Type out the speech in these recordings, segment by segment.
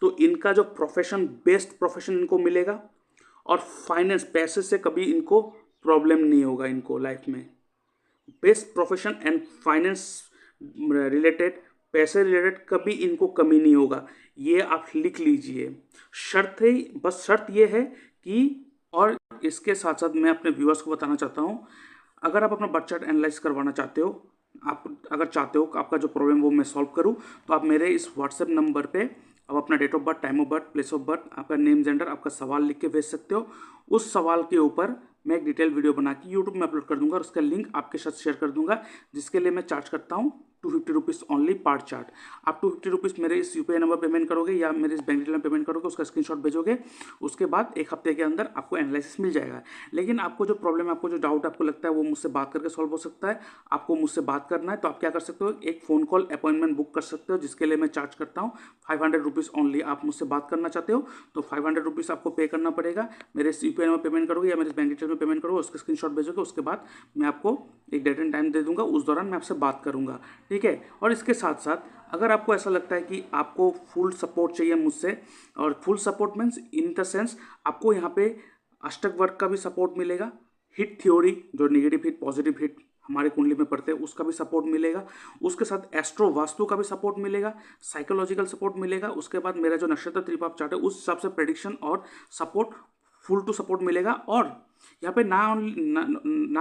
तो इनका जो प्रोफेशन, बेस्ट प्रोफेशन इनको मिलेगा, और फाइनेंस, पैसे से कभी इनको प्रॉब्लम नहीं होगा इनको लाइफ में। Best profession and finance related, पैसे रिलेटेड कभी इनको कमी नहीं होगा, ये आप लिख लीजिए। शर्त है, बस शर्त ये है कि, और इसके साथ साथ मैं अपने व्यूअर्स को बताना चाहता हूँ, अगर आप अपना बर्थ चार्ट एनालाइज करवाना चाहते हो, आप अगर चाहते हो कि आपका जो प्रॉब्लम वो मैं सॉल्व करूं, तो आप मेरे इस व्हाट्सएप नंबर पे आप अपना date of birth, time of birth, place of birth, आपका नेम, जेंडर, आपका सवाल लिख के भेज सकते हो। उस सवाल के ऊपर मैं एक डिटेल वीडियो बना के यूट्यूब में अपलोड कर दूंगा और उसका लिंक आपके साथ शेयर कर दूंगा, जिसके लिए मैं चार्ज करता हूँ 250 रुपीज़ ओनली पर चार्ट। आप 250 रुपीज़ मेरे इस यूपीआई नंबर पेमेंट करोगे या मेरे इस बैंक डिटेल में पेमेंट करोगे, उसका स्क्रीनशॉट भेजोगे, उसके बाद एक हफ्ते के अंदर आपको एनालिसिस मिल जाएगा। लेकिन आपको जो प्रॉब्लम है, आपको जो डाउट आपको लगता है, वो मुझसे बात करके सॉल्व हो सकता है। आपको मुझसे बात करना है तो आप क्या कर सकते हो, एक फ़ोन कॉल अपॉइंटमेंट बुक कर सकते हो, जिसके लिए मैं चार्ज करता हूँ 500 रुपीज़ ओनली। आप मुझसे बात करना चाहते हो तो 500 रुपीज़ आपको पे करना पड़ेगा। मेरे इस यूपीआई में पेमेंट करोगे या मेरे बैंक डिटेल में पेमेंट करोगे, उसका स्क्रीनशॉट भेजोगे, उसके बाद मैं आपको एक डेट एंड टाइम दे दूंगा, उस दौरान मैं आपसे बात करूंगा, ठीक है। और इसके साथ साथ अगर आपको ऐसा लगता है कि आपको फुल सपोर्ट चाहिए मुझसे, और full support means in the sense आपको यहाँ पे अष्टक वर्ग का भी सपोर्ट मिलेगा, हिट थ्योरी जो नेगेटिव हिट पॉजिटिव हिट हमारे कुंडली में पढ़ते हैं उसका भी सपोर्ट मिलेगा, उसके साथ एस्ट्रो वास्तु का भी सपोर्ट मिलेगा, साइकोलॉजिकल सपोर्ट मिलेगा, उसके बाद मेरा जो नक्षत्र त्रिपाप चार्ट है उस हिसाब से प्रेडिक्शन और सपोर्ट, फुल टू सपोर्ट मिलेगा। और यहाँ पे ना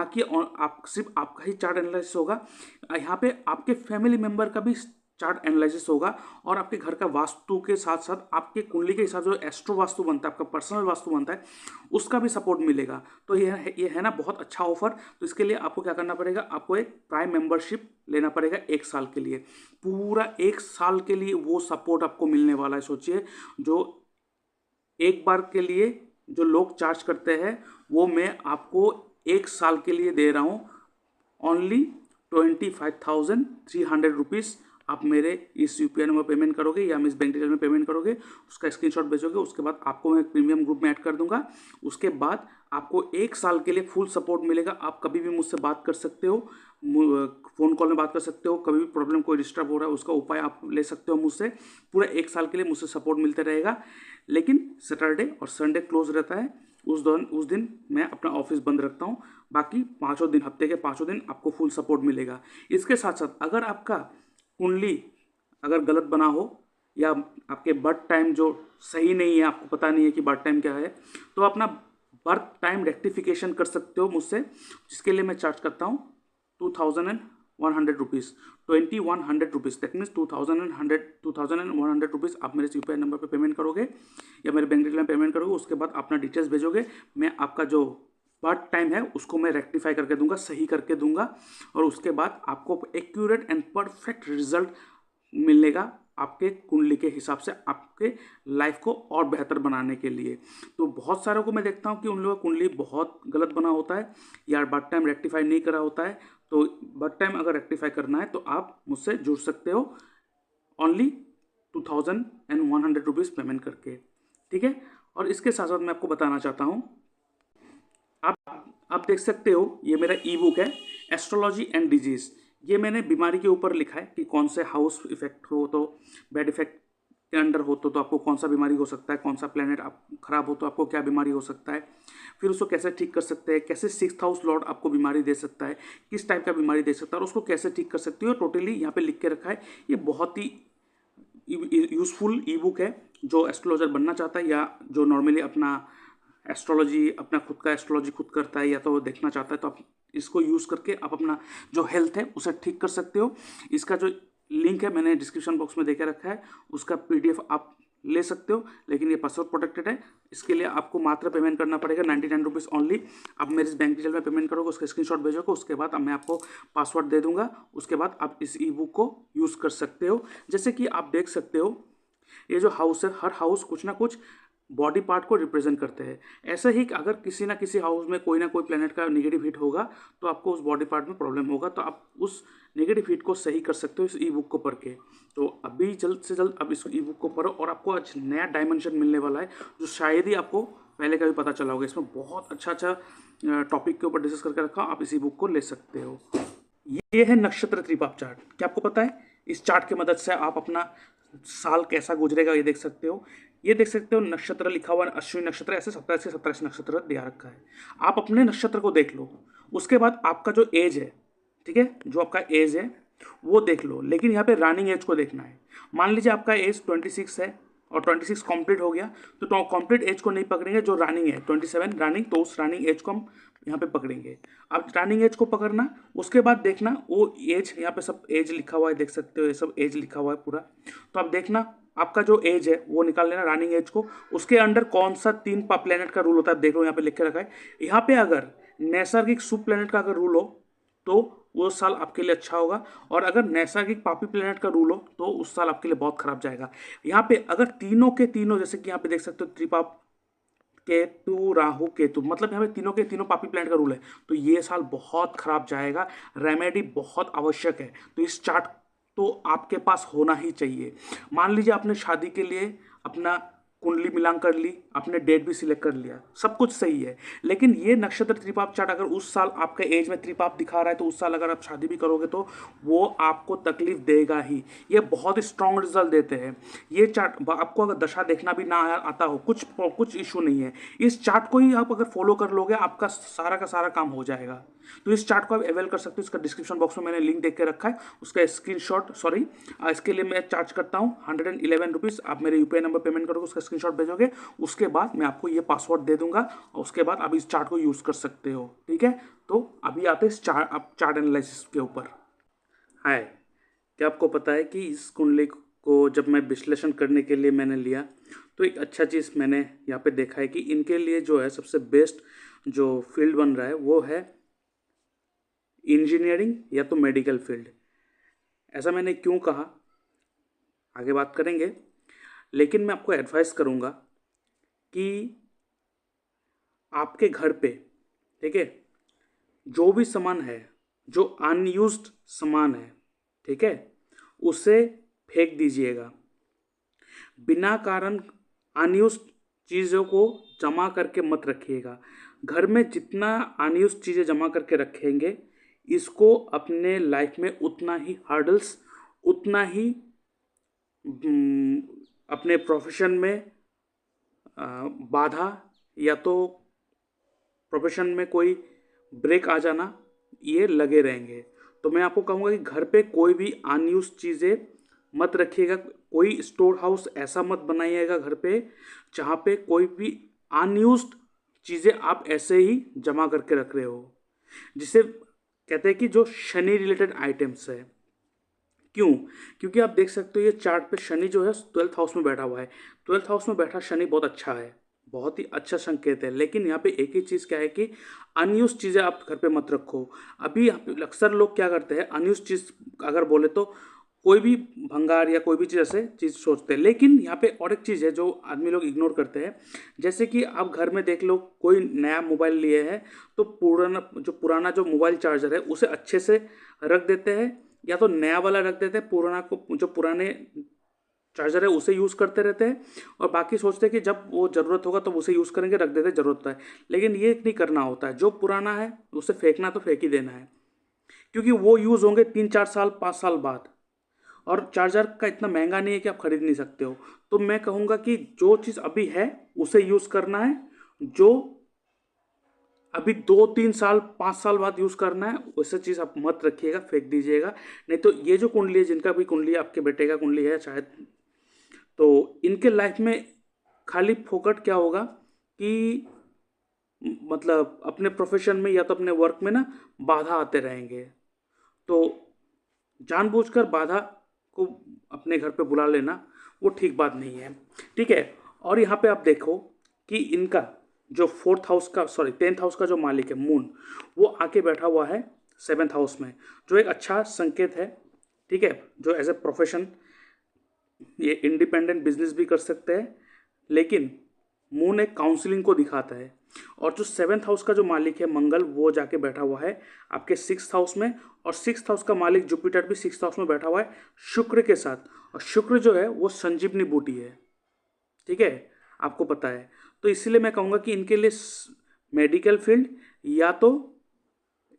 कि आप सिर्फ आपका ही चार्ट एनालिसिस होगा, यहाँ पे आपके फैमिली मेंबर का भी चार्ट एनालिसिस होगा, और आपके घर का वास्तु के साथ साथ आपके कुंडली के हिसाब से जो एस्ट्रो वास्तु बनता है, आपका पर्सनल वास्तु बनता है, उसका भी सपोर्ट मिलेगा। तो ये है ना बहुत अच्छा ऑफर। तो इसके लिए आपको क्या करना पड़ेगा, आपको एक प्राइम मेंबरशिप लेना पड़ेगा 1 साल के लिए, पूरा 1 साल के लिए वो सपोर्ट आपको मिलने वाला है। सोचिए, जो एक बार के लिए जो लोग चार्ज करते हैं वो मैं आपको 1 साल के लिए दे रहा हूँ ओनली 25,300 रुपीज़। आप मेरे इस यूपीआई नंबर पेमेंट करोगे या मैं इस बैंक डिटेल में पेमेंट करोगे, उसका स्क्रीनशॉट भेजोगे, उसके बाद आपको मैं प्रीमियम ग्रुप में ऐड कर दूंगा। उसके बाद आपको 1 साल के लिए फुल सपोर्ट मिलेगा। आप कभी भी मुझसे बात कर सकते हो, फ़ोन कॉल में बात कर सकते हो, कभी भी प्रॉब्लम कोई डिस्टर्ब हो रहा है उसका उपाय आप ले सकते हो मुझसे। पूरा 1 साल के लिए मुझसे सपोर्ट मिलते रहेगा। लेकिन सैटरडे और संडे क्लोज रहता है, उस दिन मैं अपना ऑफिस बंद रखता हूँ। बाकी 5 दिन, हफ्ते के 5 दिन आपको फुल सपोर्ट मिलेगा। इसके साथ साथ अगर आपका कुंडली अगर गलत बना हो या आपके बर्थ टाइम जो सही नहीं है, आपको पता नहीं है कि बर्थ टाइम क्या है, तो अपना बर्थ टाइम रेक्टिफिकेशन कर सकते हो मुझसे, जिसके लिए मैं चार्ज करता हूँ 2,100 rupees, 2,100 rupees. That means 2,100 rupees आप मेरे यूपीआई नंबर पर पेमेंट करोगे या मेरे बैंक डिटेल में पेमेंट करोगे। उसके बाद अपना डिटेल्स भेजोगे, मैं आपका जो बर्थ टाइम है उसको मैं रेक्टिफाई करके दूंगा, सही करके दूंगा, और उसके बाद आपको एक्यूरेट एंड परफेक्ट रिजल्ट मिलेगा आपके कुंडली के हिसाब से, आपके लाइफ को और बेहतर बनाने के लिए। तो बहुत सारों को मैं देखता हूँ कि उन लोगों का कुंडली बहुत गलत बना होता है या बर्थ टाइम रेक्टिफाई नहीं करा होता है। तो बर्थ टाइम अगर रेक्टिफाई करना है तो आप मुझसे जुड़ सकते हो ओनली 2,100 रुपीज़ पेमेंट करके, ठीक है। और इसके साथ साथ मैं आपको बताना चाहता हूँ, आप देख सकते हो ये मेरा ई बुक है, एस्ट्रोलॉजी एंड डिजीज़। ये मैंने बीमारी के ऊपर लिखा है कि कौन से हाउस इफेक्ट हो तो, बैड इफेक्ट के अंडर हो तो आपको कौन सा बीमारी हो सकता है, कौन सा प्लेनेट आप खराब हो तो आपको क्या बीमारी हो सकता है, फिर उसको कैसे ठीक कर सकते हैं, कैसे 6th हाउस लॉर्ड आपको बीमारी दे सकता है, किस टाइप का बीमारी दे सकता है, और उसको कैसे ठीक कर सकती हो, टोटली यहाँ पे लिख के रखा है। ये बहुत ही यूज़फुल ई बुक है। जो एस्ट्रोलॉजर बनना चाहता है या जो नॉर्मली अपना एस्ट्रोलॉजी, अपना खुद का एस्ट्रोलॉजी खुद करता है या तो वो देखना चाहता है, तो आप इसको यूज़ करके आप अपना जो हेल्थ है उसे ठीक कर सकते हो। इसका जो लिंक है मैंने डिस्क्रिप्शन बॉक्स में देके रखा है, उसका PDF आप ले सकते हो, लेकिन ये पासवर्ड प्रोटेक्टेड है। इसके लिए आपको मात्र पेमेंट करना पड़ेगा 99 रुपीज़ ओनली। आप मेरे इस बैंक डिटेल में पेमेंट करोगे, उसका स्क्रीनशॉट भेजोगे, उसके बाद मैं आपको पासवर्ड दे दूंगा, उसके बाद आप इस ई बुक को यूज़ कर सकते हो। जैसे कि आप देख सकते हो ये जो हाउस है, हर हाउस कुछ ना कुछ बॉडी पार्ट को रिप्रेजेंट करते हैं। ऐसे ही अगर किसी ना किसी हाउस में कोई ना कोई प्लेनेट का नेगेटिव हिट होगा तो आपको उस बॉडी पार्ट में प्रॉब्लम होगा, तो आप उस नेगेटिव हिट को सही कर सकते हो इस ई बुक को पढ़ के। तो अभी जल्द से जल्द अब इस ई बुक को पढ़ो, और आपको आज नया डायमेंशन मिलने वाला है जो शायद ही आपको पहले का भी पता चला होगा। इसमें बहुत अच्छा टॉपिक के ऊपर डिस्कस करके रखा, आप इसी बुक को ले सकते हो। ये है नक्षत्र त्रिपाप चार्ट। क्या आपको पता है इस चार्ट की मदद से आप अपना साल कैसा गुजरेगा ये देख सकते हो। ये देख सकते हो नक्षत्र लिखा हुआ अश्विनी नक्षत्र, ऐसे 27 से 27 नक्षत्र दिया रखा है। आप अपने नक्षत्र को देख लो, उसके बाद आपका जो एज है, ठीक है, जो आपका एज है वो देख लो, लेकिन यहाँ पे रनिंग एज को देखना है। मान लीजिए आपका एज 26 है और 26 कंप्लीट हो गया, तो कंप्लीट एज को नहीं पकड़ेंगे, जो रनिंग है 27 रनिंग, तो उस रनिंग एज को हम यहाँ पे पकड़ेंगे। अब रनिंग एज को पकड़ना, उसके बाद देखना वो एज, यहाँ पे सब एज लिखा हुआ है, देख सकते हो ये सब एज लिखा हुआ है पूरा। तो अब देखना आपका जो एज है वो निकाल लेना रनिंग एज को, उसके अंडर कौन सा 3 प्लेनेट का रूल होता है देख लो, यहाँ पे लिख के रखा है। यहाँ पे अगर नैसर्गिक शुभ प्लेनेट का अगर रूल हो तो वो साल आपके लिए अच्छा होगा, और अगर नैसर्गिक पापी प्लेनेट का रूल हो तो उस साल आपके लिए बहुत खराब जाएगा। यहाँ पे अगर तीनों के तीनों, जैसे कि यहाँ पे देख सकते हो त्रिपाप, केतु, राहु, केतु, मतलब यहाँ पे तीनों के तीनों पापी प्लेनेट का रूल है, तो ये साल बहुत खराब जाएगा। रेमेडी बहुत आवश्यक है, तो इस चार्ट तो आपके पास होना ही चाहिए। मान लीजिए आपने शादी के लिए अपना कुंडली मिलान कर ली, आपने डेट भी सिलेक्ट कर लिया, सब कुछ सही है, लेकिन ये नक्षत्र त्रिपाप चार्ट अगर उस साल आपका एज में त्रिपाप दिखा रहा है, तो उस साल अगर आप शादी भी करोगे तो वो आपको तकलीफ देगा ही। ये बहुत स्ट्रॉन्ग रिजल्ट देते हैं ये चार्ट। आपको अगर दशा देखना भी ना आता हो, कुछ इशू नहीं है, इस चार्ट को ही आप अगर फॉलो कर लोगे आपका सारा का सारा काम हो जाएगा। तो इस चार्ट को आप अवेल कर सकते हो, इसका डिस्क्रिप्शन बॉक्स में मैंने लिंक देख के रखा है, उसका स्क्रीनशॉट, सॉरी इसके लिए मैं चार्ज करता हूँ 111 रुपीज़। आप मेरे यूपीआई नंबर पेमेंट करोगे, उसका स्क्रीनशॉट भेजोगे, उसके बाद मैं आपको ये पासवर्ड दे दूंगा, और उसके बाद आप इस चार्ट को यूज़ कर सकते हो, ठीक है। तो अभी आते हैं इस चार्ट एनालिसिस के ऊपर। हाय, क्या आपको पता है कि इस कुंडली को जब मैं विश्लेषण करने के लिए मैंने लिया, तो एक अच्छा चीज़ मैंने यहाँ पे देखा है कि इनके लिए जो है सबसे बेस्ट जो फील्ड बन रहा है वो है इंजीनियरिंग या तो मेडिकल फील्ड। ऐसा मैंने क्यों कहा आगे बात करेंगे, लेकिन मैं आपको एडवाइस करूँगा कि आपके घर पे, ठीक है, जो भी सामान है, जो अनयूज्ड सामान है, ठीक है, उसे फेंक दीजिएगा। बिना कारण अनयूज्ड चीज़ों को जमा करके मत रखिएगा। घर में जितना अनयूज्ड चीज़ें जमा करके रखेंगे, इसको अपने लाइफ में उतना ही हर्डल्स, उतना ही अपने प्रोफेशन में बाधा, या तो प्रोफेशन में कोई ब्रेक आ जाना, ये लगे रहेंगे। तो मैं आपको कहूँगा कि घर पे कोई भी अनयूज चीज़ें मत रखिएगा, कोई स्टोर हाउस ऐसा मत बनाइएगा घर पे जहाँ पे कोई भी अनयूज्ड चीज़ें आप ऐसे ही जमा करके रख रहे हो, जिसे कहते हैं कि जो शनि रिलेटेड आइटम्स है। क्यों? क्योंकि आप देख सकते हो ये चार्ट पे शनि जो है 12th हाउस में बैठा हुआ है। 12th हाउस में बैठा शनि बहुत अच्छा है, बहुत ही अच्छा संकेत है, लेकिन यहाँ पे एक ही चीज़ क्या है कि अनयूज चीज़ें आप घर पे मत रखो। अभी अक्सर लोग क्या करते हैं, अनयूज चीज़ अगर बोले तो कोई भी भंगार या कोई भी चीज़ ऐसे चीज़ सोचते हैं, लेकिन यहाँ पे और एक चीज़ है जो आदमी लोग इग्नोर करते हैं। जैसे कि आप घर में देख लो, कोई नया मोबाइल लिए है तो पुराना जो मोबाइल चार्जर है उसे अच्छे से रख देते हैं, या तो नया वाला रख देते हैं, पुराना को जो पुराने चार्जर है उसे यूज़ करते रहते हैं, और बाकी सोचते हैं कि जब वो ज़रूरत होगा तो उसे यूज़ करेंगे, रख देते ज़रूरत है। लेकिन ये नहीं करना होता है, जो पुराना है उसे फेंकना तो फेंक ही देना है, क्योंकि वो यूज़ होंगे 3-4 साल 5 साल बाद, और चार्जर का इतना महंगा नहीं है कि आप खरीद नहीं सकते हो। तो मैं कहूँगा कि जो चीज़ अभी है उसे यूज़ करना है, जो अभी 2-3 साल 5 साल बाद यूज़ करना है वैसे चीज़ आप मत रखिएगा, फेंक दीजिएगा। नहीं तो ये जो कुंडली है, जिनका भी कुंडली, आपके बेटे का कुंडली है शायद, तो इनके लाइफ में खाली फोकट क्या होगा कि मतलब अपने प्रोफेशन में या तो अपने वर्क में ना बाधा आते रहेंगे। तो जानबूझकर बाधा को अपने घर पे बुला लेना वो ठीक बात नहीं है, ठीक है। और यहाँ पे आप देखो कि इनका जो 10th हाउस का जो मालिक है मून, वो आके बैठा हुआ है 7th हाउस में, जो एक अच्छा संकेत है, ठीक है। जो एज ए प्रोफेशन ये इंडिपेंडेंट बिजनेस भी कर सकते हैं, लेकिन मून एक काउंसलिंग को दिखाता है। और जो 7th हाउस का जो मालिक है मंगल, वो जाके बैठा हुआ है आपके 6th हाउस में, और 6th हाउस का मालिक जुपिटर भी 6th हाउस में बैठा हुआ है शुक्र के साथ। और शुक्र जो है वो संजीवनी बूटी है, ठीक है, आपको पता है। तो इसीलिए मैं कहूँगा कि इनके लिए मेडिकल फील्ड या तो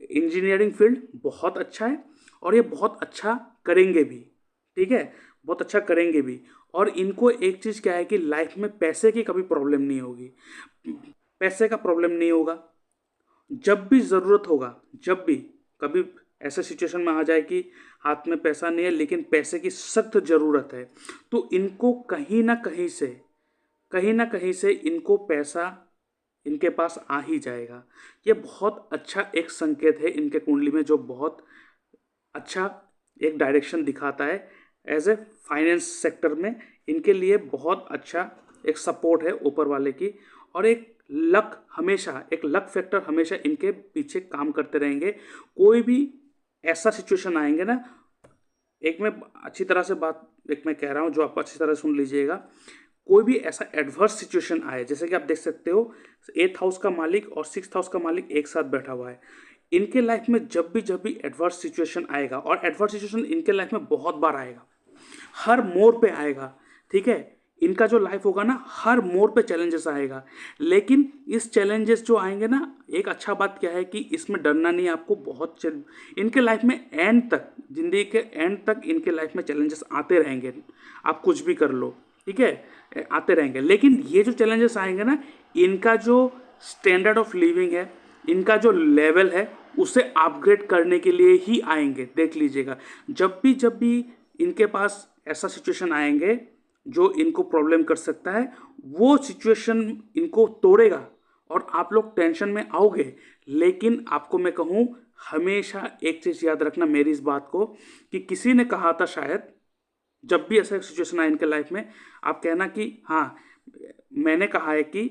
इंजीनियरिंग फील्ड बहुत अच्छा है, और ये बहुत अच्छा करेंगे भी, ठीक है, बहुत अच्छा करेंगे भी। और इनको एक चीज़ क्या है कि लाइफ में पैसे की कभी प्रॉब्लम नहीं होगी, पैसे का प्रॉब्लम नहीं होगा। जब भी ज़रूरत होगा, जब भी कभी ऐसे सिचुएशन में आ जाए कि हाथ में पैसा नहीं है लेकिन पैसे की सख्त ज़रूरत है, तो इनको कहीं ना कहीं से इनको पैसा इनके पास आ ही जाएगा। ये बहुत अच्छा एक संकेत है इनके कुंडली में, जो बहुत अच्छा एक डायरेक्शन दिखाता है। एज ए फाइनेंस सेक्टर में इनके लिए बहुत अच्छा एक सपोर्ट है ऊपर वाले की, और एक लक फैक्टर हमेशा इनके पीछे काम करते रहेंगे। कोई भी ऐसा सिचुएशन आएंगे ना, एक मैं अच्छी तरह से बात एक मैं कह रहा हूँ जो आप अच्छी तरह सुन लीजिएगा। कोई भी ऐसा एडवर्स सिचुएशन आए, जैसे कि आप देख सकते हो 8th हाउस का मालिक और 6th हाउस का मालिक एक साथ बैठा हुआ है। इनके लाइफ में जब भी एडवर्स सिचुएशन आएगा, और एडवर्स सिचुएशन इनके लाइफ में बहुत बार आएगा, हर मोड़ पे आएगा, ठीक है। इनका जो लाइफ होगा ना, हर मोड़ पे चैलेंजेस आएगा, लेकिन इस चैलेंजेस जो आएंगे ना, एक अच्छा बात क्या है कि इसमें डरना नहीं है आपको। इनके लाइफ में एंड तक, जिंदगी के एंड तक इनके लाइफ में चैलेंजेस आते रहेंगे, आप कुछ भी कर लो, ठीक है, आते रहेंगे। लेकिन ये जो चैलेंजेस आएंगे ना, इनका जो स्टैंडर्ड ऑफ लिविंग है, इनका जो लेवल है, उसे अपग्रेड करने के लिए ही आएंगे। देख लीजिएगा, जब भी इनके पास ऐसा सिचुएशन आएंगे जो इनको प्रॉब्लम कर सकता है, वो सिचुएशन इनको तोड़ेगा और आप लोग टेंशन में आओगे। लेकिन आपको मैं कहूँ, हमेशा एक चीज़ याद रखना मेरी इस बात को, कि किसी ने कहा था शायद, जब भी ऐसा सिचुएशन आए इनके लाइफ में, आप कहना कि हाँ, मैंने कहा है कि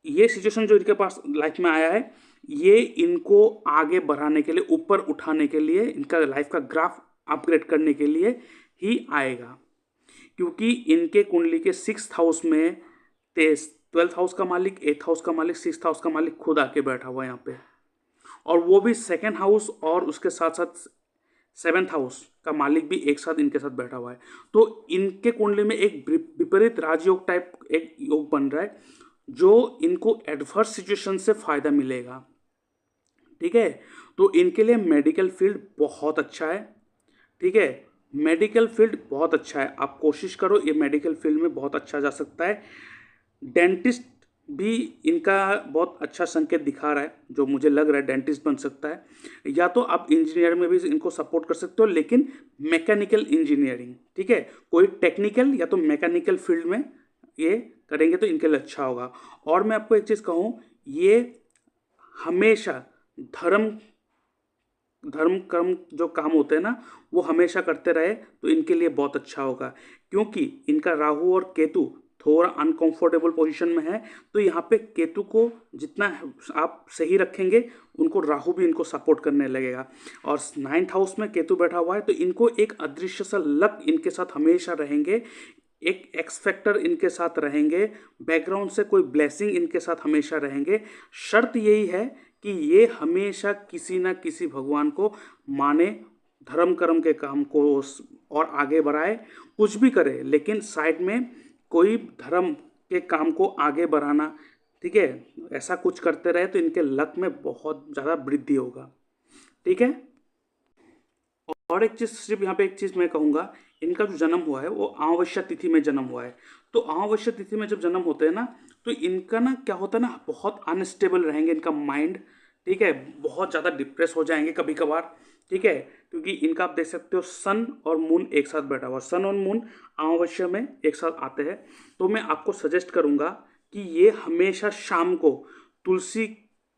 ये सिचुएशन जो इनके पास लाइफ में आया है, ये इनको आगे बढ़ाने के लिए, ऊपर उठाने के लिए, इनका लाइफ का ग्राफ अपग्रेड करने के लिए ही आएगा। क्योंकि इनके कुंडली के 6th हाउस में 12th हाउस का मालिक, 8th हाउस का मालिक, 6th हाउस का मालिक खुद आके बैठा हुआ है यहाँ पे, और वो भी 2nd हाउस और उसके साथ साथ 7th हाउस का मालिक भी एक साथ इनके साथ बैठा हुआ है। तो इनके कुंडली में एक विपरीत राजयोग टाइप एक योग बन रहा है, जो इनको एडवर्स सिचुएशन से फायदा मिलेगा, ठीक है। तो इनके लिए मेडिकल फील्ड बहुत अच्छा है, ठीक है, मेडिकल फील्ड बहुत अच्छा है। आप कोशिश करो, ये मेडिकल फील्ड में बहुत अच्छा जा सकता है। डेंटिस्ट भी इनका बहुत अच्छा संकेत दिखा रहा है, जो मुझे लग रहा है डेंटिस्ट बन सकता है, या तो आप इंजीनियर में भी इनको सपोर्ट कर सकते हो, लेकिन मैकेनिकल इंजीनियरिंग, ठीक है, कोई टेक्निकल या तो मैकेनिकल फील्ड में ये करेंगे तो इनके लिए अच्छा होगा। और मैं आपको एक चीज़ कहूँ, ये हमेशा धर्म कर्म जो काम होते हैं ना, वो हमेशा करते रहे तो इनके लिए बहुत अच्छा होगा। क्योंकि इनका राहु और केतु थोड़ा अनकंफर्टेबल पोजीशन में है, तो यहाँ पे केतु को जितना आप सही रखेंगे, उनको राहु भी इनको सपोर्ट करने लगेगा। और 9th हाउस में केतु बैठा हुआ है, तो इनको एक अदृश्य सा लक इनके साथ हमेशा रहेंगे, एक एक्स फैक्टर इनके साथ रहेंगे, बैकग्राउंड से कोई ब्लेसिंग इनके साथ हमेशा रहेंगे। शर्त यही है कि ये हमेशा किसी ना किसी भगवान को माने, धर्म कर्म के काम को और आगे बढ़ाए, कुछ भी करे, लेकिन साइड में कोई धर्म के काम को आगे बढ़ाना, ठीक है, ऐसा कुछ करते रहे तो इनके लक में बहुत ज़्यादा वृद्धि होगा, ठीक है। और एक चीज़, सिर्फ यहाँ पे एक चीज़ मैं कहूँगा, इनका जो जन्म हुआ है वो अमावस्या तिथि में जन्म हुआ है। तो अमावस्या तिथि में जब जन्म होते हैं ना, तो इनका ना क्या होता है ना, बहुत अनस्टेबल रहेंगे इनका माइंड, ठीक है, बहुत ज़्यादा डिप्रेस हो जाएंगे कभी कभार, ठीक है। क्योंकि इनका आप देख सकते हो सन और मून एक साथ बैठा हुआ, सन और मून अमावस्या में एक साथ आते हैं। तो मैं आपको सजेस्ट करूँगा कि ये हमेशा शाम को तुलसी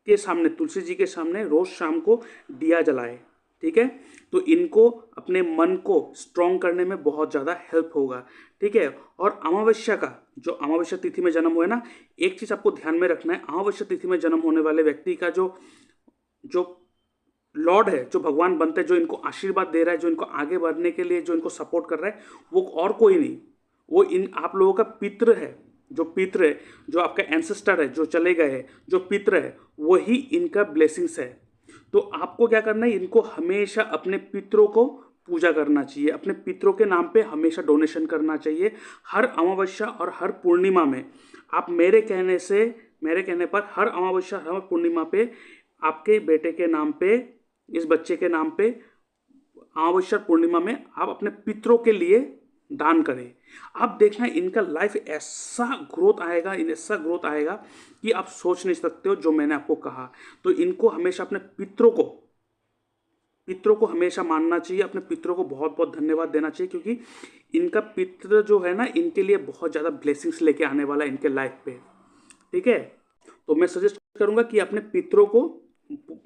तुलसी जी के सामने रोज़ शाम को दिया जलाए, ठीक है। तो इनको अपने मन को स्ट्रॉन्ग करने में बहुत ज़्यादा हेल्प होगा, ठीक है। और अमावस्या का जो अमावस्या तिथि में जन्म हुआ है ना, एक चीज़ आपको ध्यान में रखना है, अमावस्या तिथि में जन्म होने वाले व्यक्ति का जो जो लॉर्ड है, जो भगवान बनते हैं, जो इनको आशीर्वाद दे रहा है, जो इनको आगे बढ़ने के लिए जो इनको सपोर्ट कर रहा है, वो और कोई नहीं, वो इन आप लोगों का पितृ है। जो पितृ है, जो आपका एंसेस्टर है, जो चले गए हैं, जो पितृ है, वही इनका ब्लेसिंग्स है। तो आपको क्या करना है, इनको हमेशा अपने पितरों को पूजा करना चाहिए, अपने पितरों के नाम पे हमेशा डोनेशन करना चाहिए। हर अमावस्या और हर पूर्णिमा में आप मेरे कहने पर हर अमावस्या हर पूर्णिमा पे आपके बेटे के नाम पे, इस बच्चे के नाम पे अमावस्या पूर्णिमा में आप अपने पितरों के लिए दान करें। आप देखना इनका लाइफ ऐसा ग्रोथ आएगा, ऐसा ग्रोथ आएगा कि आप सोच नहीं सकते हो जो मैंने आपको कहा। तो इनको हमेशा अपने पितरों को हमेशा मानना चाहिए, अपने पितरों को बहुत बहुत धन्यवाद देना चाहिए, क्योंकि इनका पितृ जो है ना, इनके लिए बहुत ज़्यादा ब्लेसिंग्स लेके आने वाला है इनके लाइफ पे। ठीक है, तो मैं सजेस्ट करूँगा कि अपने पितरों को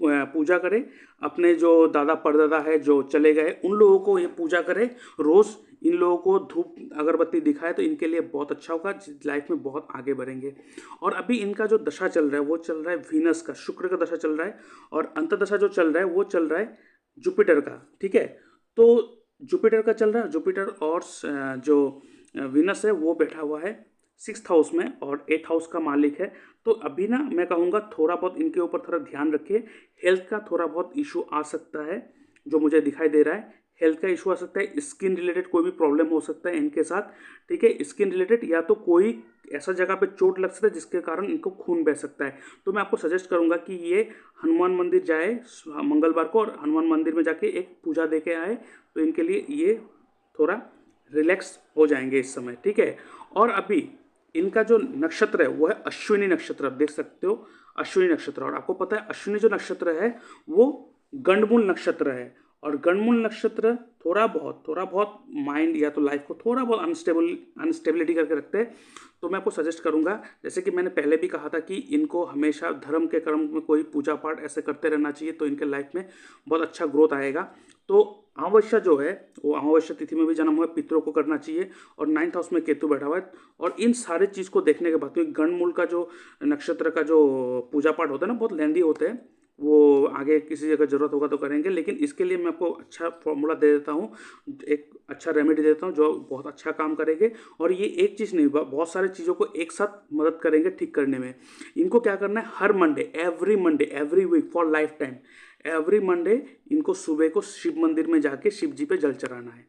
पूजा करें। अपने जो दादा परदादा है जो चले गए, उन लोगों को ये पूजा करें रोज़। इन लोगों को धूप अगरबत्ती दिखाए तो इनके लिए बहुत अच्छा होगा, लाइफ में बहुत आगे बढ़ेंगे। और अभी इनका जो दशा चल रहा है वो चल रहा है वीनस का, शुक्र का दशा चल रहा है, और अंतर्दशा जो चल रहा है वो चल रहा है जुपिटर का। ठीक है, तो जुपिटर का चल रहा है, जुपिटर और जो वीनस है वो बैठा हुआ है 6th हाउस में और 8th हाउस का मालिक है। तो अभी ना मैं कहूँगा थोड़ा बहुत इनके ऊपर थोड़ा ध्यान रखिए। हेल्थ का थोड़ा बहुत इशू आ सकता है, जो मुझे दिखाई दे रहा है। हेल्थ का इशू आ सकता है, स्किन रिलेटेड कोई भी प्रॉब्लम हो सकता है इनके साथ। ठीक है, स्किन रिलेटेड, या तो कोई ऐसा जगह पे चोट लग सकता है जिसके कारण इनको खून बह सकता है। तो मैं आपको सजेस्ट करूंगा कि ये हनुमान मंदिर जाए मंगलवार को, और हनुमान मंदिर में जाके एक पूजा दे के आए, तो इनके लिए ये थोड़ा रिलैक्स हो जाएंगे इस समय। ठीक है, और अभी इनका जो नक्षत्र है वो है अश्विनी नक्षत्र। आप देख सकते हो अश्विनी नक्षत्र, और आपको पता है अश्विनी जो नक्षत्र है वो गंडमूल नक्षत्र है। और गंडमूल नक्षत्र थोड़ा बहुत माइंड या तो लाइफ को थोड़ा बहुत अनस्टेबिलिटी करके रखते हैं। तो मैं आपको सजेस्ट करूंगा, जैसे कि मैंने पहले भी कहा था, कि इनको हमेशा धर्म के कर्म में कोई पूजा पाठ ऐसे करते रहना चाहिए, तो इनके लाइफ में बहुत अच्छा ग्रोथ आएगा। तो अमावस्या जो है वो अमावस्या तिथि में भी जन्म हुआ पितरों को करना चाहिए, और 9th हाउस में केतु बैठा हुआ है। और इन सारे चीज़ को देखने के बाद, क्योंकि गणमूल का जो नक्षत्र का जो पूजा पाठ होता है ना, बहुत लेंदी होते हैं, वो आगे किसी जगह जरूरत होगा तो करेंगे। लेकिन इसके लिए मैं आपको अच्छा फॉर्मूला दे देता हूँ, एक अच्छा रेमेडी देता हूँ जो बहुत अच्छा काम करेंगे। और ये एक चीज़ नहीं, बहुत सारी चीज़ों को एक साथ मदद करेंगे ठीक करने में। इनको क्या करना है, हर Monday, every week for life time, every Monday इनको सुबह को शिव मंदिर में जाके शिव जी पे जल चढ़ाना है।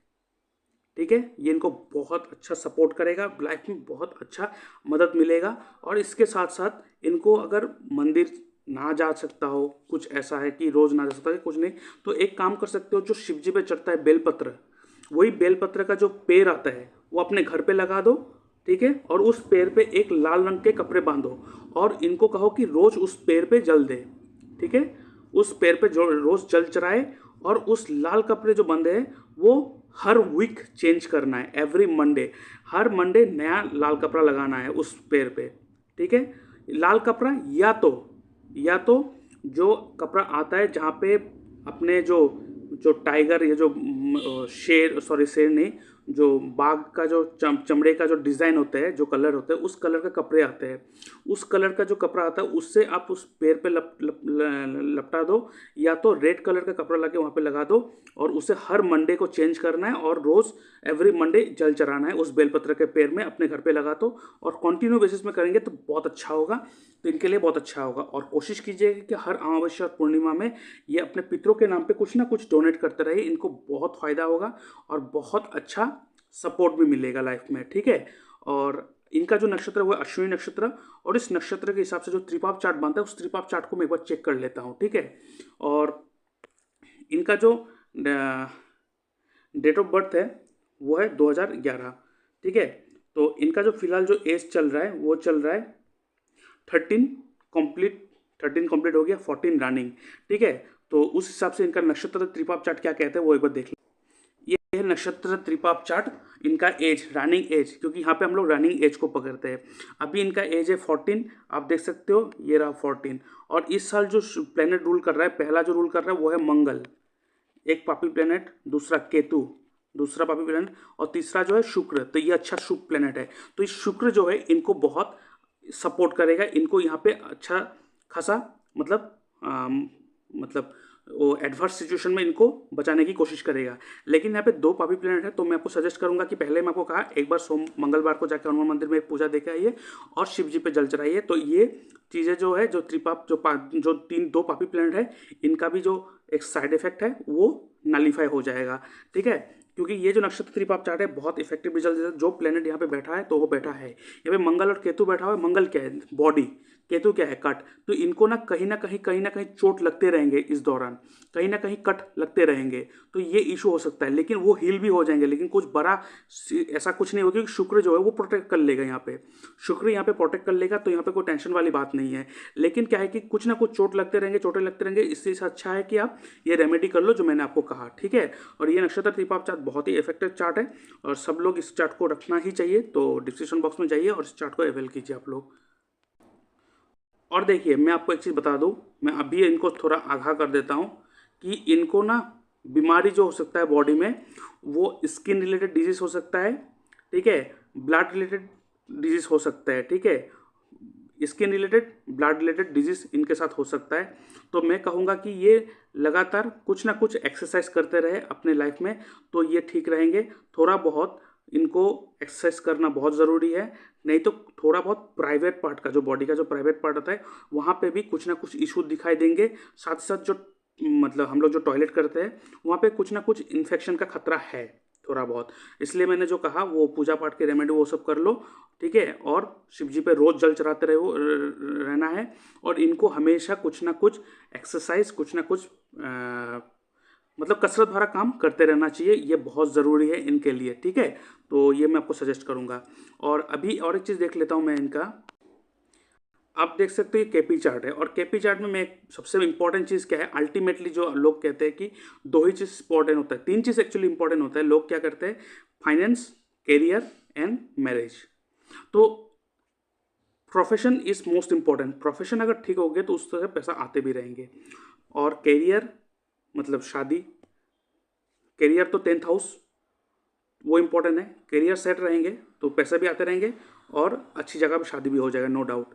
ठीक है, ये इनको बहुत अच्छा सपोर्ट करेगा, लाइफ में बहुत अच्छा मदद मिलेगा। और इसके साथ साथ इनको अगर मंदिर ना जा सकता हो, कुछ ऐसा है कि रोज़ ना जा सकता है, कुछ नहीं, तो एक काम कर सकते हो, जो शिव जी पे चढ़ता है बेलपत्र, वही बेलपत्र का जो पेड़ आता है वो अपने घर पे लगा दो। ठीक है, और उस पेड़ पे एक लाल रंग के कपड़े बांधो, और इनको कहो कि रोज़ उस पेड़ पे जल दे। ठीक है, उस पेड़ पे जो रोज़ जल चढ़ाए, और उस लाल कपड़े जो बंधे हैं वो हर वीक चेंज करना है। एवरी मंडे, हर मंडे नया लाल कपड़ा लगाना है उस पेड़ पे। ठीक है, लाल कपड़ा या तो जो कपड़ा आता है जहाँ पे अपने जो जो टाइगर या जो शेर नहीं, जो बाघ का जो चमड़े का जो डिज़ाइन होता है, जो कलर होता है, उस कलर का कपड़े आते हैं, उस कलर का जो कपड़ा आता है उससे आप उस पेड़ पे लपटा दो, या तो रेड कलर का कपड़ा लाके वहाँ पे लगा दो, और उसे हर मंडे को चेंज करना है, और रोज़ एवरी मंडे जल चढ़ाना है उस बेलपत्र के पेड़ में, अपने घर पे लगा दो, और कंटिन्यू बेसिस में करेंगे तो बहुत अच्छा होगा। तो इनके लिए बहुत अच्छा होगा। और कोशिश कीजिएगा कि हर अमावस्या और पूर्णिमा में ये अपने पितरों के नाम पे कुछ ना कुछ डोनेट करते रहिए, इनको बहुत फ़ायदा होगा और बहुत अच्छा सपोर्ट भी मिलेगा लाइफ में। ठीक है, और इनका जो नक्षत्र है वो अश्विनी नक्षत्र, और इस नक्षत्र के हिसाब से जो त्रिपाप चार्ट बनता है उस त्रिपाप चार्ट को मैं एक बार चेक कर लेता हूँ। ठीक है, और इनका जो डेट ऑफ बर्थ है वो है 2011। ठीक है, तो इनका जो फिलहाल जो एज चल रहा है वो चल रहा है 13 कंप्लीट हो गया, 14 रनिंग। ठीक है, तो उस हिसाब से इनका नक्षत्र त्रिपाप चार्ट क्या कहते हैं वो एक बार देख लो। ये है नक्षत्र त्रिपाप चार्ट, इनका एज, रनिंग एज, क्योंकि यहाँ पे हम लोग रनिंग एज को पकड़ते हैं। अभी इनका एज है 14, आप देख सकते हो, ये रहा 14। और इस साल जो प्लेनेट रूल कर रहा है, पहला जो रूल कर रहा है वो है मंगल, एक पापी प्लेनेट, दूसरा केतु, दूसरा पापी प्लेनेट, और तीसरा जो है शुक्र। तो ये अच्छा शुभ प्लेनेट है। तो इस शुक्र जो है इनको बहुत सपोर्ट करेगा, इनको यहाँ पे अच्छा खासा मतलब वो एडवर्स सिचुएशन में इनको बचाने की कोशिश करेगा। लेकिन यहाँ पे 2 पापी प्लेनेट है, तो मैं आपको सजेस्ट करूंगा कि पहले मैं आपको कहा एक बार मंगलवार को जाकर हनुमान मंदिर में एक पूजा देके आइए और शिव जी पे जल चढ़ाइए। तो ये चीज़ें जो है, जो त्रिपाप जो 2 पापी प्लेनेट है, इनका भी जो एक साइड इफेक्ट है वो नलीफाई हो जाएगा। ठीक है, क्योंकि ये जो नक्षत्र त्रिपाप चार्ट है बहुत इफेक्टिव रिजल्ट देता है। जो प्लेनेट यहाँ पे बैठा है तो वो बैठा है, यहाँ पे मंगल और केतु बैठा हुआ है। मंगल क्या है? बॉडी। केतु क्या है? कट। तो इनको ना कहीं ना कहीं चोट लगते रहेंगे इस दौरान, कहीं ना कहीं कट लगते रहेंगे, तो ये इशू हो सकता है। लेकिन वो हील भी हो जाएंगे, लेकिन कुछ बड़ा ऐसा कुछ नहीं होगा, क्योंकि शुक्र जो है वो प्रोटेक्ट कर लेगा यहाँ पे। शुक्र यहाँ पे प्रोटेक्ट कर लेगा, तो यहाँ पे कोई टेंशन वाली बात नहीं है। लेकिन क्या है कि कुछ ना कुछ चोट लगते रहेंगे, चोटें लगते रहेंगे। इससे अच्छा है कि आप ये रेमेडी कर लो जो मैंने आपको कहा, ठीक है। और ये नक्षत्र त्रिपाप चार्ट बहुत ही इफेक्टिव चार्ट है और सब लोग इस चार्ट को रखना ही चाहिए। तो डिस्क्रिप्शन बॉक्स में जाइए और इस चार्ट को अवेल कीजिए आप लोग। और देखिए, मैं आपको एक चीज़ बता दूं, मैं अभी इनको थोड़ा आगाह कर देता हूं कि इनको ना बीमारी जो हो सकता है बॉडी में, वो स्किन रिलेटेड डिजीज हो सकता है, ठीक है, ब्लड रिलेटेड डिजीज हो सकता है, ठीक है, skin related blood related disease इनके साथ हो सकता है। तो मैं कहूँगा कि ये लगातार कुछ ना कुछ एक्सरसाइज करते रहे अपने लाइफ में, तो ये ठीक रहेंगे। थोड़ा बहुत इनको एक्सरसाइज करना बहुत ज़रूरी है, नहीं तो थोड़ा बहुत प्राइवेट पार्ट का, जो बॉडी का जो प्राइवेट पार्ट होता है, वहाँ पे भी कुछ ना कुछ इशू दिखाई देंगे। साथ ही साथ जो मतलब हम लोग जो टॉयलेट करते हैं वहाँ पे कुछ ना कुछ इन्फेक्शन का खतरा है थोड़ा बहुत। इसलिए मैंने जो कहा वो पूजा पाठ के रेमेडी वो सब कर लो, ठीक है। और शिव जी पे रोज़ जल चढ़ाते रहना है। और इनको हमेशा कुछ ना कुछ एक्सरसाइज, कुछ ना कुछ मतलब कसरत भरा काम करते रहना चाहिए। ये बहुत ज़रूरी है इनके लिए, ठीक है। तो ये मैं आपको सजेस्ट करूँगा। और अभी और एक चीज़ देख लेता हूँ मैं इनका। आप देख सकते हो ये केपी चार्ट है, और केपी चार्ट में मैं एक सबसे इंपॉर्टेंट चीज़ क्या है, अल्टीमेटली जो लोग कहते हैं कि दो ही चीज़ इंपॉर्टेंट होता है, तीन चीज़ एक्चुअली इंपॉर्टेंट होता है। लोग क्या करते हैं? Finance, career and marriage. तो profession is most important. Profession अगर ठीक हो गया तो उस तरह पैसा आते भी रहेंगे। और कैरियर मतलब शादी, कैरियर तो 10th हाउस वो इंपॉर्टेंट है। करियर सेट रहेंगे तो पैसे भी आते रहेंगे और अच्छी जगह पे शादी भी हो जाएगा, नो डाउट।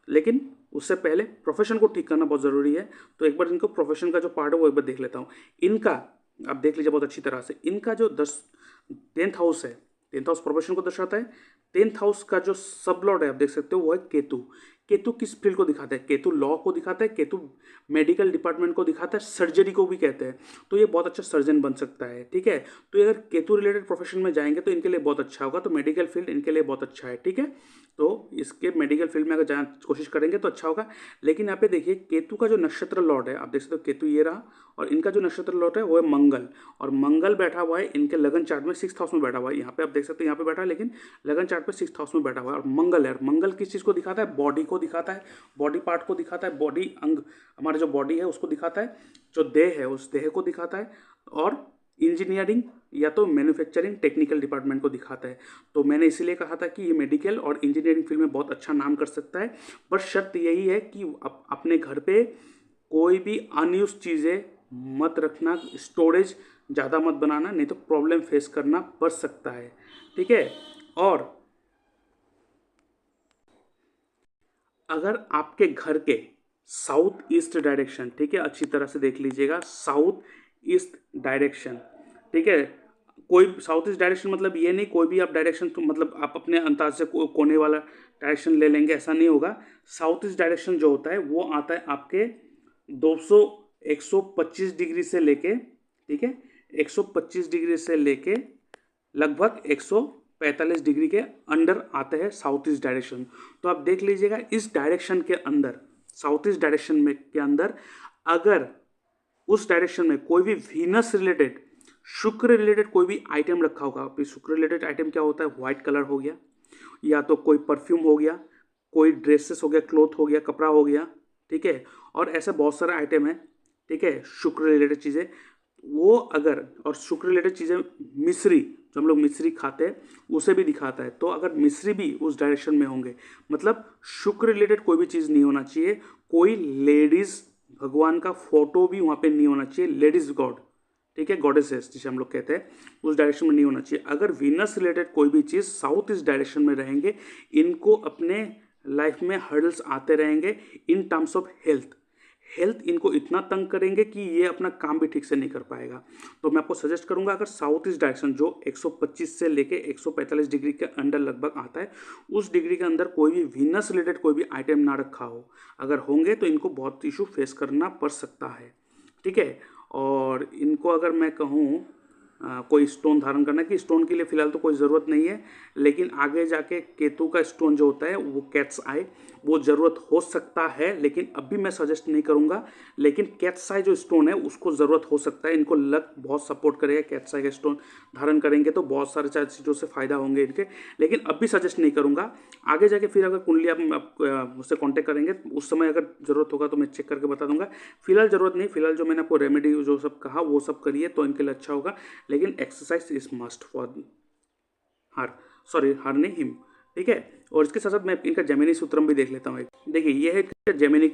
लेकिन उससे पहले प्रोफेशन को ठीक करना बहुत ज़रूरी है। तो एक बार इनको प्रोफेशन का जो पार्ट है वो एक बार देख लेता हूँ इनका। आप देख लीजिए बहुत अच्छी तरह से इनका जो 10th हाउस है, 10th हाउस प्रोफेशन को दर्शाता है। 10th हाउस का जो सब लॉर्ड है आप देख सकते हो वो है केतु। केतु किस फील्ड को दिखाता है? केतु लॉ को दिखाता है, केतु मेडिकल डिपार्टमेंट को दिखाता है, सर्जरी को भी कहते हैं। तो ये बहुत अच्छा सर्जन बन सकता है, ठीक है। तो अगर केतु रिलेटेड प्रोफेशन में जाएंगे तो इनके लिए बहुत अच्छा होगा। तो मेडिकल फील्ड इनके लिए बहुत अच्छा है, ठीक है। तो इसके मेडिकल फील्ड में अगर जाना कोशिश करेंगे तो अच्छा होगा। लेकिन यहाँ पे देखिए केतु का जो नक्षत्र लॉर्ड है आप देख सकते हो, केतु ये रहा, और इनका जो नक्षत्र लॉर्ड है वो है मंगल। और मंगल बैठा हुआ है इनके लगन चार्ट में 6th हाउस में बैठा हुआ है। यहाँ पे आप देख सकते हैं यहाँ पे बैठा है, लेकिन लगन चार्ट पे 6th हाउस में बैठा हुआ है। और मंगल है, मंगल किस चीज़ को दिखाता है? बॉडी को दिखाता है, बॉडी पार्ट को दिखाता है, बॉडी अंग, हमारा जो बॉडी है उसको दिखाता है, जो देह है उस देह को दिखाता है, और इंजीनियरिंग या तो मैन्युफैक्चरिंग टेक्निकल डिपार्टमेंट को दिखाता है। तो मैंने इसीलिए कहा था कि ये मेडिकल और इंजीनियरिंग फील्ड में बहुत अच्छा नाम कर सकता है। बस शर्त यही है कि अपने घर पे कोई भी अनयूज चीज़ें मत रखना, स्टोरेज ज़्यादा मत बनाना, नहीं तो प्रॉब्लम फेस करना पड़ सकता है, ठीक है। और अगर आपके घर के साउथ ईस्ट डायरेक्शन, ठीक है, अच्छी तरह से देख लीजिएगा, साउथ ईस्ट डायरेक्शन, ठीक है। कोई साउथ ईस्ट डायरेक्शन मतलब ये नहीं कोई भी आप डायरेक्शन तो मतलब आप अपने अंदाज से कोने वाला डायरेक्शन ले लेंगे, ऐसा नहीं होगा। साउथ ईस्ट डायरेक्शन जो होता है वो आता है आपके 200 125 डिग्री से लेके, ठीक है, 125 डिग्री से लेके लगभग 145 डिग्री के अंडर आते हैं साउथ ईस्ट डायरेक्शन। तो आप देख लीजिएगा इस डायरेक्शन के अंदर, साउथ ईस्ट डायरेक्शन में के अंदर अगर उस डायरेक्शन में कोई भी वीनस रिलेटेड, शुक्र रिलेटेड कोई भी आइटम रखा होगा। फिर शुक्र रिलेटेड आइटम क्या होता है? व्हाइट कलर हो गया, या तो कोई परफ्यूम हो गया, कोई ड्रेसेस हो गया, क्लॉथ हो गया, कपड़ा हो गया, ठीक है। और ऐसे बहुत सारे आइटम है, ठीक है, शुक्र रिलेटेड चीज़ें वो अगर, और शुक्र रिलेटेड चीज़ें मिश्री, जो हम लोग मिश्री खाते हैं उसे भी दिखाता है। तो अगर मिश्री भी उस डायरेक्शन में होंगे, मतलब शुक्र रिलेटेड कोई भी चीज़ नहीं होना चाहिए। कोई लेडीज़ भगवान का फोटो भी वहाँ पे नहीं होना चाहिए, लेडीज गॉड, ठीक है, गॉडेसेस जिसे हम लोग कहते हैं, उस डायरेक्शन में नहीं होना चाहिए। अगर वीनस रिलेटेड कोई भी चीज़ साउथ ईस्ट डायरेक्शन में रहेंगे, इनको अपने लाइफ में हर्डल्स आते रहेंगे in terms of health. Health इनको इतना तंग करेंगे कि ये अपना काम भी ठीक से नहीं कर पाएगा। तो मैं आपको सजेस्ट करूंगा अगर साउथ ईस्ट डायरेक्शन जो 125 से लेके 145 डिग्री के अंदर लगभग आता है, उस डिग्री के अंदर कोई भी वीनस रिलेटेड कोई भी आइटम ना रखा हो, अगर होंगे तो इनको बहुत इशू फेस करना पड़ सकता है, ठीक है। और इनको अगर मैं कहूँ कोई स्टोन धारण करना, कि स्टोन के लिए फिलहाल तो कोई ज़रूरत नहीं है, लेकिन आगे जाके केतु का स्टोन जो होता है वो कैट्स आई, वो ज़रूरत हो सकता है, लेकिन अभी मैं सजेस्ट नहीं करूँगा। लेकिन कैट्स आई जो स्टोन है उसको ज़रूरत हो सकता है, इनको लक बहुत सपोर्ट करेगा। कैट्स आई का स्टोन धारण करेंगे तो बहुत सारे चीज़ों से फ़ायदा होंगे इनके, लेकिन अभी सजेस्ट नहीं करूँगा। आगे जाके फिर अगर कुंडली आप मुझसे कॉन्टैक्ट करेंगे उस समय अगर ज़रूरत होगा तो मैं चेक करके बता दूंगा। फिलहाल ज़रूरत नहीं, फिलहाल जो मैंने आपको रेमेडी जो सब कहा वो सब करिए तो इनके लिए अच्छा होगा। लेकिन एक्सरसाइज इज मस्ट फॉर हार नहीं हिम, ठीक है। और इसके साथ साथ मैं इनका जेमिनी सूत्रम भी देख लेता हूँ। देखिए ये है इनका जेमिनी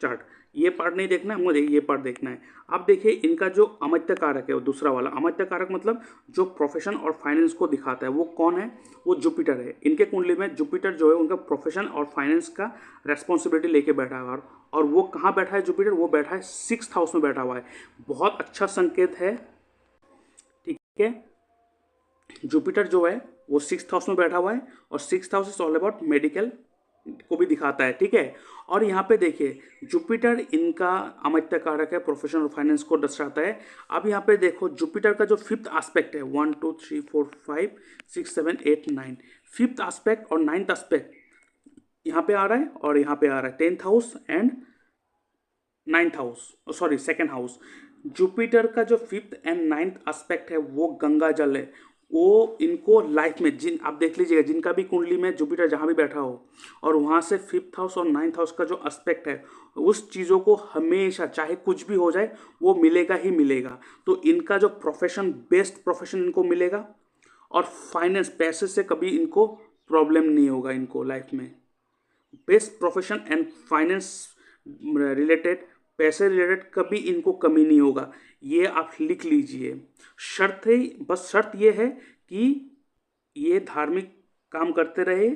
चार्ट, ये पार्ट नहीं देखना है मुझे, ये पार्ट देखना है। आप देखिए इनका जो अमत्य कारक है वो दूसरा वाला अमत्य कारक मतलब जो प्रोफेशन और फाइनेंस को दिखाता है वो कौन है, वो जुपिटर है। इनके कुंडली में जुपिटर जो है उनका प्रोफेशन और फाइनेंस का रेस्पॉन्सिबिलिटी लेके बैठा है, और वो कहाँ बैठा है जुपिटर, वो बैठा है 6th हाउस में बैठा हुआ है। बहुत अच्छा संकेत है, ठीक है। जुपिटर जो है वो 6th हाउस में बैठा हुआ है, और 6th house is all about medical को भी दिखाता है, ठीक है। और यहाँ पे देखिए जुपिटर इनका अमत्य कारक है, प्रोफेशन और फाइनेंस को दर्शाता है। अब यहाँ पे देखो जुपिटर का जो 5th एस्पेक्ट है 1 2 3 4 5 6 7 8 9, 5th एस्पेक्ट और 9th एस्पेक्ट यहाँ पे आ रहा है, और यहाँ पे आ रहा है 10th house and 9th house, sorry 2nd house. Jupiter का जो 5th एंड 9th एस्पेक्ट है वो गंगा जल है। वो इनको लाइफ में आप देख लीजिएगा जिनका भी कुंडली में जुपिटर जहाँ भी बैठा हो और वहाँ से 5th हाउस और 9th हाउस का जो एस्पेक्ट है उस चीज़ों को हमेशा चाहे कुछ भी हो जाए वो मिलेगा ही मिलेगा। तो इनका जो प्रोफेशन बेस्ट प्रोफेशन इनको मिलेगा, और फाइनेंस पैसे से कभी इनको प्रॉब्लम नहीं होगा। इनको लाइफ में best profession and finance related, पैसे रिलेटेड कभी इनको कमी नहीं होगा, ये आप लिख लीजिए। शर्त है, बस शर्त ये है कि ये धार्मिक काम करते रहे,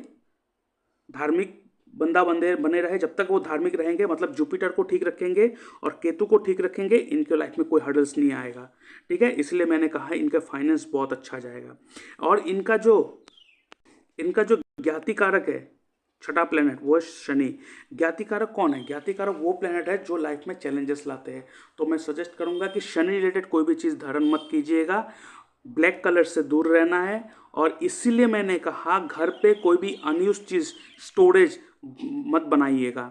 धार्मिक बंदा बने रहे। जब तक वो धार्मिक रहेंगे मतलब जुपिटर को ठीक रखेंगे और केतु को ठीक रखेंगे, इनके लाइफ में कोई हर्डल्स नहीं आएगा, ठीक है। इसलिए मैंने कहा है इनका फाइनेंस बहुत अच्छा जाएगा। और इनका जो ज्ञाति कारक है, छठा प्लेनेट वो है शनि। ज्ञाति कारक कौन है, ज्ञाति कारक वो प्लेनेट है जो लाइफ में चैलेंजेस लाते हैं। तो मैं सजेस्ट करूंगा कि शनि रिलेटेड कोई भी चीज़ धारण मत कीजिएगा, ब्लैक कलर से दूर रहना है। और इसीलिए मैंने कहा घर पे कोई भी अनयूज चीज़ स्टोरेज मत बनाइएगा,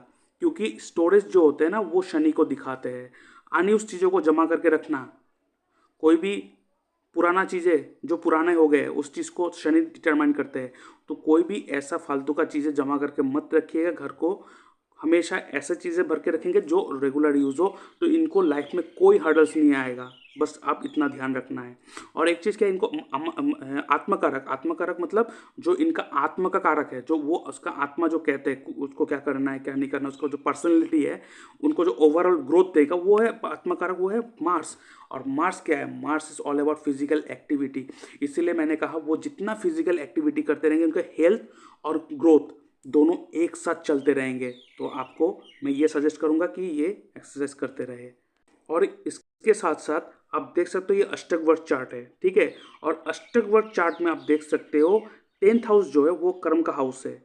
क्योंकि स्टोरेज जो होते हैं ना वो शनि को दिखाते हैं। अनयूज चीज़ों को जमा करके रखना, कोई भी पुराना चीज़ें जो पुराने हो गए उस चीज़ को शनि डिटरमाइन करते हैं। तो कोई भी ऐसा फालतू का चीज़ें जमा करके मत रखिएगा, घर को हमेशा ऐसे चीज़ें भर के रखेंगे जो रेगुलर यूज़ हो, तो इनको लाइफ में कोई हर्डल्स नहीं आएगा। बस आप इतना ध्यान रखना है। और एक चीज़ क्या, इनको आत्मकारक मतलब जो इनका आत्मा का कारक है, जो वो उसका आत्मा जो कहते हैं उसको क्या करना है क्या नहीं करना, उसका जो पर्सनैलिटी है, उनको जो ओवरऑल ग्रोथ देगा वो है आत्मकारक, वो है मार्स। और मार्स क्या है, Mars is all about physical activity. इसीलिए मैंने कहा वो जितना फिजिकल एक्टिविटी करते रहेंगे उनका हेल्थ और ग्रोथ दोनों एक साथ चलते रहेंगे। तो आपको मैं ये सजेस्ट करूंगा कि ये एक्सरसाइज करते रहे। और इसके साथ साथ आप देख सकते हो ये अष्टक वर्ग चार्ट है, ठीक है। और अष्टक वर्ग चार्ट में आप देख सकते हो 10th हाउस जो है वो कर्म का हाउस है।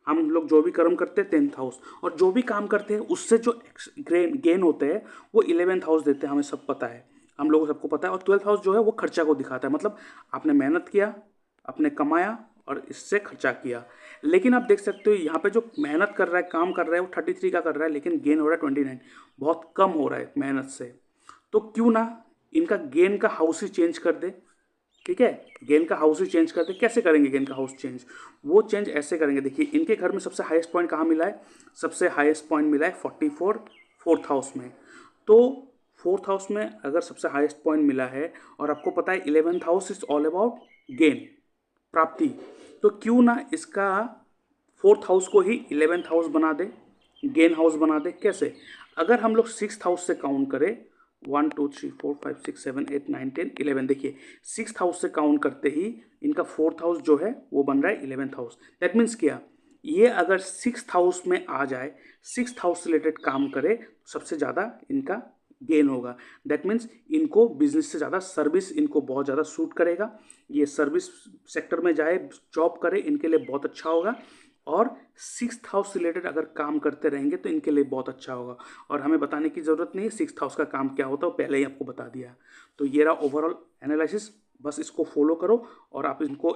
हम लोग जो भी कर्म करते हैं 10th हाउस, और जो भी काम करते हैं उससे जो गेन होते हैं वो 11th हाउस देते हैं, हमें सब पता है, हम लोगों को सबको पता है। और 12th हाउस जो है वो खर्चा को दिखाता है, मतलब आपने मेहनत किया, आपने कमाया और इससे खर्चा किया। लेकिन आप देख सकते हो यहाँ पे जो मेहनत कर रहा है, काम कर रहा है, वो 33 का कर रहा है, लेकिन गेन हो रहा है 29, बहुत कम हो रहा है मेहनत से। तो क्यों ना इनका गेन का हाउस ही चेंज कर दे, ठीक है। गेन का हाउस ही चेंज कर दे। कैसे करेंगे गेन का हाउस चेंज, वो चेंज ऐसे करेंगे। देखिए इनके घर में सबसे हाईएस्ट पॉइंट कहाँ मिला है, सबसे हाईएस्ट पॉइंट मिला है 44 4th हाउस में। तो 4th हाउस में अगर सबसे हाईएस्ट पॉइंट मिला है, और आपको पता है 11th house is all about gain, प्राप्ति, तो क्यों ना इसका 4th हाउस को ही 11th हाउस बना दे, गेन हाउस बना दे। कैसे, अगर हम लोग 6th हाउस से काउंट करें 1 2 3 4 5 6 7 8 9 10 11, देखिए 6th हाउस से काउंट करते ही इनका 4th हाउस जो है वो बन रहा है 11th हाउस। दैट मीन्स क्या, ये अगर 6th हाउस में आ जाए, 6th हाउस से रिलेटेड काम करे, सबसे ज़्यादा इनका गेन होगा। दैट मीन्स इनको बिजनेस से ज़्यादा सर्विस इनको बहुत ज़्यादा सूट करेगा। ये सर्विस सेक्टर में जाए, जॉब करे, इनके लिए बहुत अच्छा होगा। और 6th हाउस से रिलेटेड अगर काम करते रहेंगे तो इनके लिए बहुत अच्छा होगा। और हमें बताने की ज़रूरत नहीं है 6th हाउस का काम क्या होता है, वो पहले ही आपको बता दिया। तो ये रहा ओवरऑल एनालिसिस, बस इसको फॉलो करो और आप इनको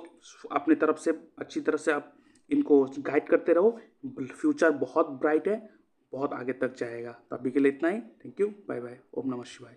अपनी तरफ से अच्छी तरह से आप इनको गाइड करते रहो। फ्यूचर बहुत ब्राइट है, बहुत आगे तक जाएगा। तो अभी के लिए इतना ही। थैंक यू, बाय बाय, ओम नमः शिवाय।